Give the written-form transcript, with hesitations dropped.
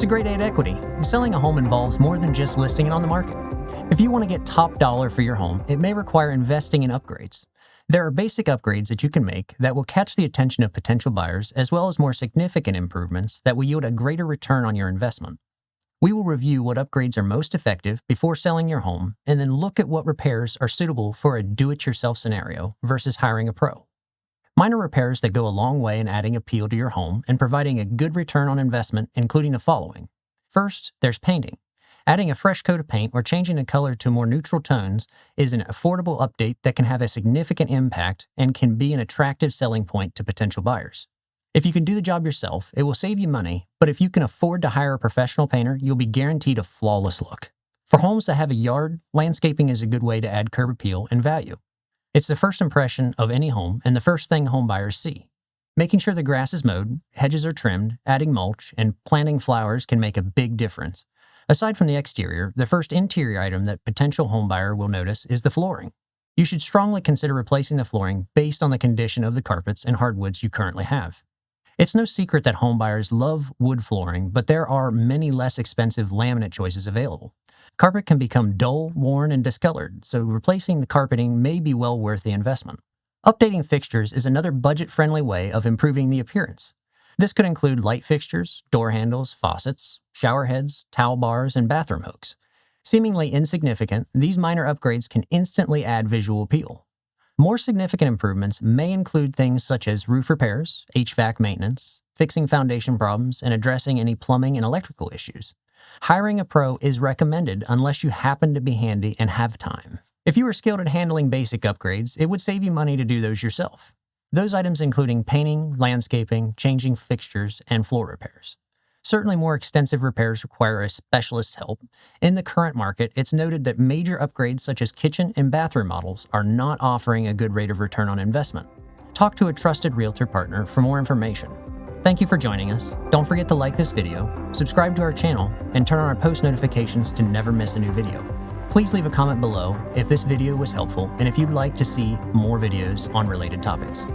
It's a great aid equity. Selling a home involves more than just listing it on the market. If you want to get top dollar for your home, it may require investing in upgrades. There are basic upgrades that you can make that will catch the attention of potential buyers, as well as more significant improvements that will yield a greater return on your investment. We will review what upgrades are most effective before selling your home, and then look at what repairs are suitable for a do-it-yourself scenario versus hiring a pro. Minor repairs that go a long way in adding appeal to your home and providing a good return on investment, including the following. First, there's painting. Adding a fresh coat of paint or changing the color to more neutral tones is an affordable update that can have a significant impact and can be an attractive selling point to potential buyers. If you can do the job yourself, it will save you money, but if you can afford to hire a professional painter, you'll be guaranteed a flawless look. For homes that have a yard, landscaping is a good way to add curb appeal and value. It's the first impression of any home and the first thing home buyers see. Making sure the grass is mowed, hedges are trimmed, adding mulch, and planting flowers can make a big difference. Aside from the exterior, the first interior item that potential home buyer will notice is the flooring. You should strongly consider replacing the flooring based on the condition of the carpets and hardwoods you currently have. It's no secret that home buyers love wood flooring, but there are many less expensive laminate choices available. Carpet can become dull, worn, and discolored, so replacing the carpeting may be well worth the investment. Updating fixtures is another budget-friendly way of improving the appearance. This could include light fixtures, door handles, faucets, shower heads, towel bars, and bathroom hooks. Seemingly insignificant, these minor upgrades can instantly add visual appeal. More significant improvements may include things such as roof repairs, HVAC maintenance, fixing foundation problems, and addressing any plumbing and electrical issues. Hiring a pro is recommended unless you happen to be handy and have time. If you are skilled at handling basic upgrades, it would save you money to do those yourself. Those items including painting, landscaping, changing fixtures, and floor repairs. Certainly more extensive repairs require a specialist help. In the current market, it's noted that major upgrades such as kitchen and bathroom models are not offering a good rate of return on investment. Talk to a trusted Realtor partner for more information. Thank you for joining us. Don't forget to like this video, subscribe to our channel, and turn on our post notifications to never miss a new video. Please leave a comment below if this video was helpful and if you'd like to see more videos on related topics.